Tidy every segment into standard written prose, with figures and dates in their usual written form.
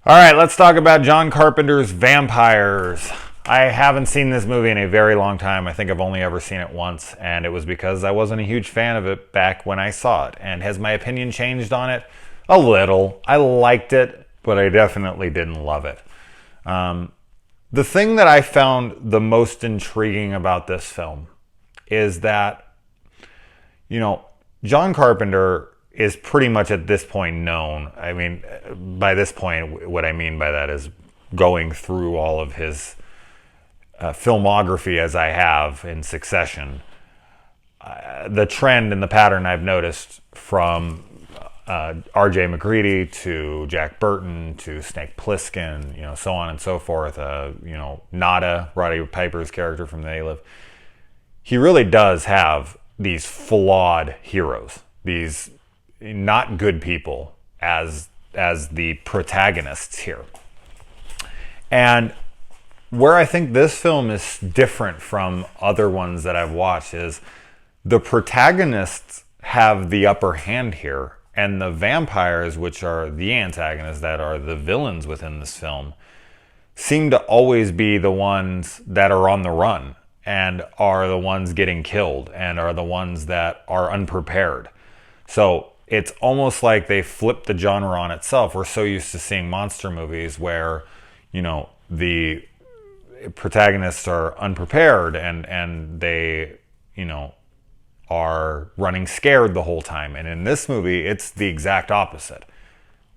All right, let's talk about John Carpenter's Vampires. I haven't seen this movie in a very long time. I think I've only ever seen it once, and it was because I wasn't a huge fan of it back when I saw it. And has my opinion changed on it? A little. I liked it, but I definitely didn't love it. The thing that I found the most intriguing about this film is that, John Carpenter is pretty much at this point known. I mean, by this point, what I mean by that is going through all of his filmography as I have in succession. The trend and the pattern I've noticed from R.J. McCready to Jack Burton to Snake Plissken, so on and so forth. Nada, Roddy Piper's character from They Live. He really does have these flawed heroes, these not good people as the protagonists here. And where I think this film is different from other ones that I've watched is the protagonists have the upper hand here, and the vampires, which are the antagonists, that are the villains within this film, seem to always be the ones that are on the run and are the ones getting killed and are the ones that are unprepared. So it's almost like they flipped the genre on itself. We're so used to seeing monster movies where, the protagonists are unprepared and they, are running scared the whole time. And in this movie, it's the exact opposite.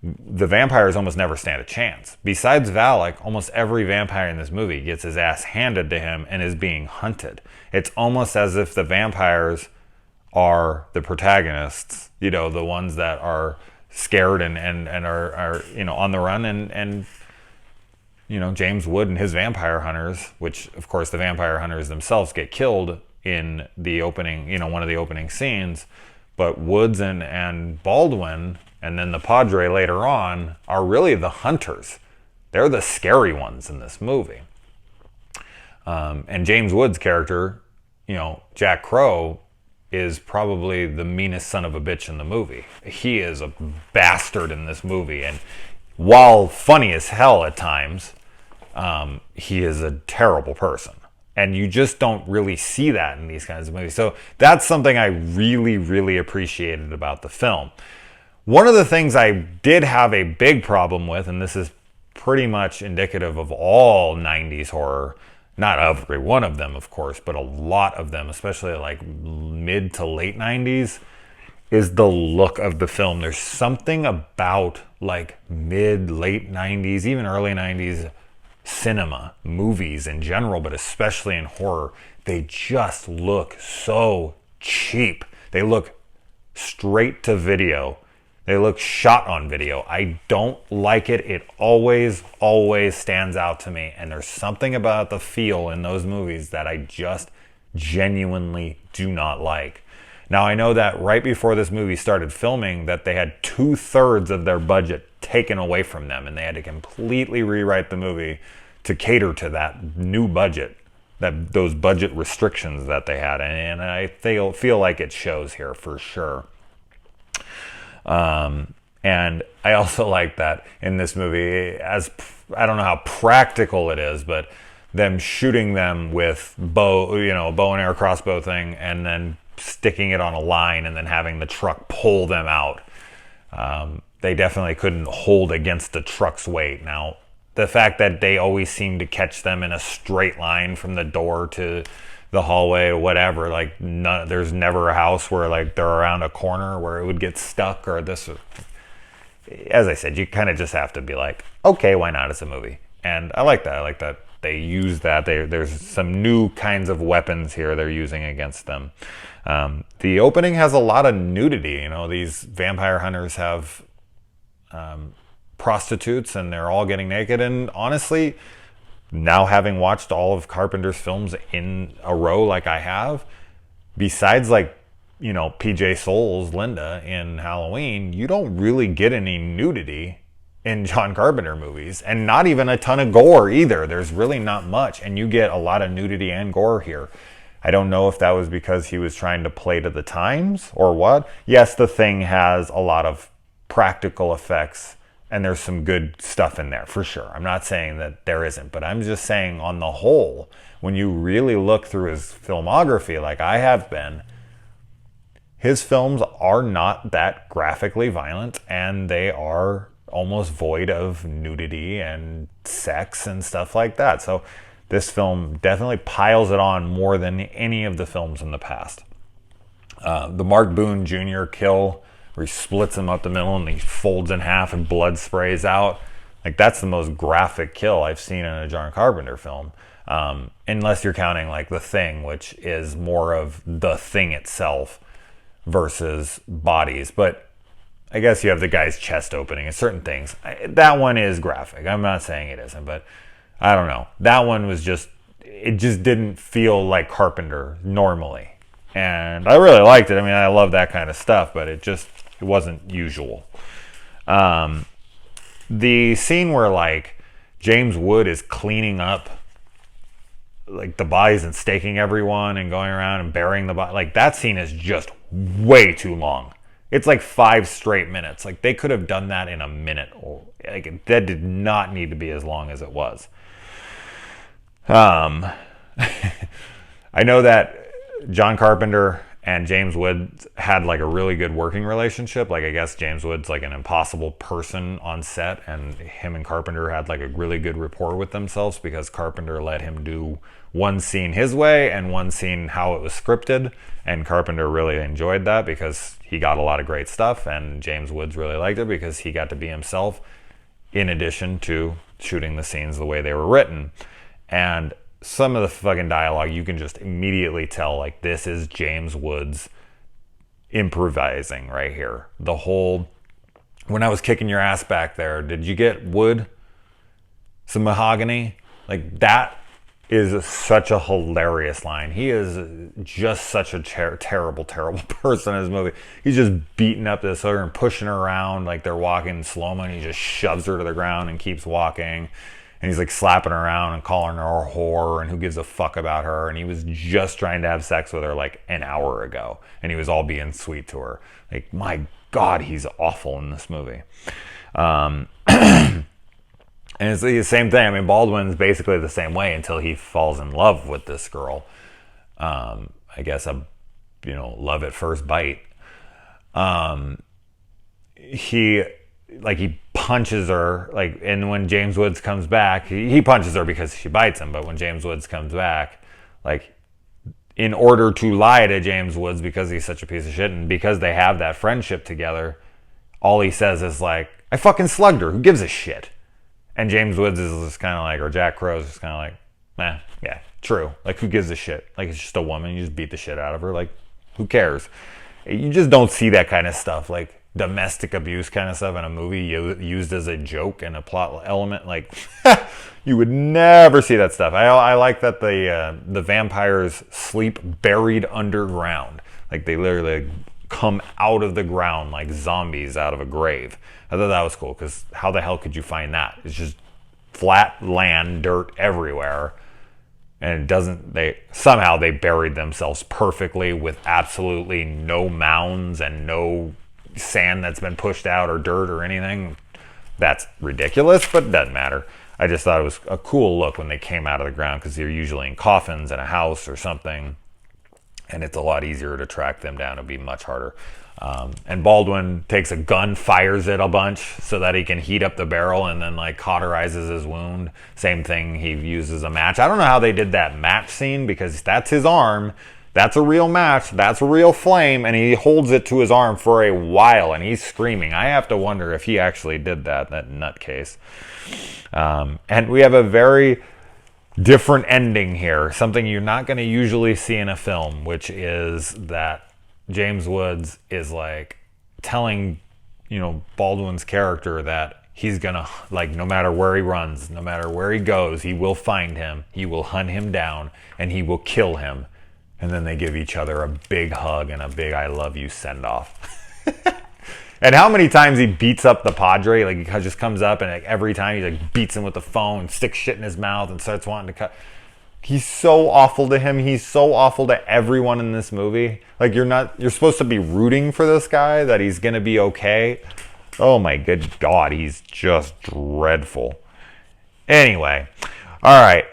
The vampires almost never stand a chance. Besides Valak, almost every vampire in this movie gets his ass handed to him and is being hunted. It's almost as if the vampires are the protagonists, the ones that are scared and are on the run, and James Wood and his vampire hunters, which of course the vampire hunters themselves get killed in the opening, one of the opening scenes, but Woods and Baldwin and then the Padre later on are really the hunters. They're the scary ones in this movie. And James Woods' character, Jack Crow, is probably the meanest son of a bitch in the movie. He is a bastard in this movie, and while funny as hell at times, he is a terrible person. And you just don't really see that in these kinds of movies. So that's something I really, really appreciated about the film. One of the things I did have a big problem with, and this is pretty much indicative of all 90s horror, not every one of them, of course, but a lot of them, especially like mid to late 90s, is the look of the film. There's something about like mid, late 90s, even early 90s cinema, movies in general, but especially in horror. They just look so cheap. They look straight to video. They look shot on video. I don't like it. It always stands out to me. And there's something about the feel in those movies that I just genuinely do not like. Now, I know that right before this movie started filming that they had 2/3 of their budget taken away from them, and they had to completely rewrite the movie to cater to that new budget, those budget restrictions that they had. And I feel like it shows here for sure. And I also like that in this movie, as I don't know how practical it is, but them shooting them with bow and arrow crossbow thing, and then sticking it on a line and then having the truck pull them out. They definitely couldn't hold against the truck's weight. Now, the fact that they always seem to catch them in a straight line from the door to the hallway or whatever, like there's never a house where like they're around a corner where it would get stuck or this. As I said, you kind of just have to be like, okay, why not? It's a movie. And I like that. I like that they use that. There's some new kinds of weapons here they're using against them. The opening has a lot of nudity. These vampire hunters have prostitutes and they're all getting naked. And honestly, now having watched all of Carpenter's films in a row like I have, besides like, PJ Souls' Linda in Halloween, you don't really get any nudity in John Carpenter movies, and not even a ton of gore either. There's really not much, and you get a lot of nudity and gore here. I don't know if that was because he was trying to play to the times or what. Yes, The Thing has a lot of practical effects and there's some good stuff in there for sure. I'm not saying that there isn't, but I'm just saying on the whole, when you really look through his filmography, like I have been, his films are not that graphically violent, and they are almost void of nudity and sex and stuff like that. So this film definitely piles it on more than any of the films in the past. The Mark Boone Jr. kill, where he splits him up the middle and he folds in half and blood sprays out. Like, that's the most graphic kill I've seen in a John Carpenter film. Unless you're counting like The Thing, which is more of the thing itself versus bodies. But I guess you have the guy's chest opening and certain things. That one is graphic. I'm not saying it isn't, but I don't know. That one was just, it just didn't feel like Carpenter normally. And I really liked it. I mean, I love that kind of stuff, but it wasn't usual. The scene where like James Wood is cleaning up like the bodies and staking everyone and going around and burying the body, like that scene is just way too long. It's like 5 straight minutes. Like they could have done that in a minute. Or like that did not need to be as long as it was. I know that John Carpenter and James Wood had like a really good working relationship. Like I guess James Wood's like an impossible person on set, and him and Carpenter had like a really good rapport with themselves because Carpenter let him do one scene his way and one scene how it was scripted, and Carpenter really enjoyed that because he got a lot of great stuff, and James Woods really liked it because he got to be himself in addition to shooting the scenes the way they were written. And some of the fucking dialogue, you can just immediately tell, like, this is James Woods improvising right here. The whole, when I was kicking your ass back there, did you get wood? Some mahogany? Like, that is such a hilarious line. He is just such a terrible person in his movie. He's just beating up this hooker and pushing her around like they're walking in slow-mo, and he just shoves her to the ground and keeps walking. And he's like slapping her around and calling her a whore, and who gives a fuck about her. And he was just trying to have sex with her like an hour ago, and he was all being sweet to her. Like, my God, he's awful in this movie. And it's the same thing. I mean, Baldwin's basically the same way until he falls in love with this girl. I guess love at first bite. He punches her, like, and when James Woods comes back, he punches her because she bites him. But when James Woods comes back, like, in order to lie to James Woods because he's such a piece of shit, and because they have that friendship together, all he says is like, I fucking slugged her. Who gives a shit? And James Woods is just kind of like, or Jack Crow's just kind of like, yeah, true. Like, who gives a shit? Like, it's just a woman. You just beat the shit out of her. Like, who cares? You just don't see that kind of stuff. Like, domestic abuse kind of stuff in a movie used as a joke and a plot element. Like, you would never see that stuff. I like that the vampires sleep buried underground. Like, they literally come out of the ground like zombies out of a grave. I thought that was cool, because how the hell could you find that? It's just flat land, dirt everywhere. And somehow they buried themselves perfectly with absolutely no mounds and no sand that's been pushed out or dirt or anything. That's ridiculous, but it doesn't matter. I just thought it was a cool look when they came out of the ground, because they're usually in coffins in a house or something, and it's a lot easier to track them down. It'd be much harder. And Baldwin takes a gun, fires it a bunch so that he can heat up the barrel, and then like cauterizes his wound. Same thing, he uses a match. I don't know how they did that match scene, because that's his arm. That's a real match. That's a real flame. And he holds it to his arm for a while, and he's screaming. I have to wonder if he actually did that nutcase. And we have a very different ending here. Something you're not going to usually see in a film, which is that James Woods is like telling, Baldwin's character that he's gonna, like, no matter where he runs, no matter where he goes, he will find him, he will hunt him down, and he will kill him. And then they give each other a big hug and a big I love you send off. And how many times he beats up the Padre, like, he just comes up and like every time he like beats him with the phone, sticks shit in his mouth and starts wanting to cut. He's so awful to him. He's so awful to everyone in this movie. Like, you're supposed to be rooting for this guy, that he's going to be okay. Oh my good God, he's just dreadful. Anyway, all right.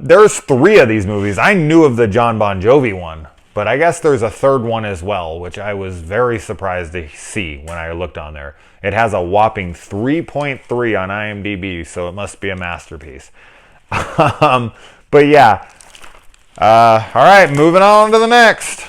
There's 3 of these movies. I knew of the John Bon Jovi one, but I guess there's a 3rd one as well, which I was very surprised to see when I looked on there. It has a whopping 3.3 on IMDb, so it must be a masterpiece. But yeah. All right, moving on to the next.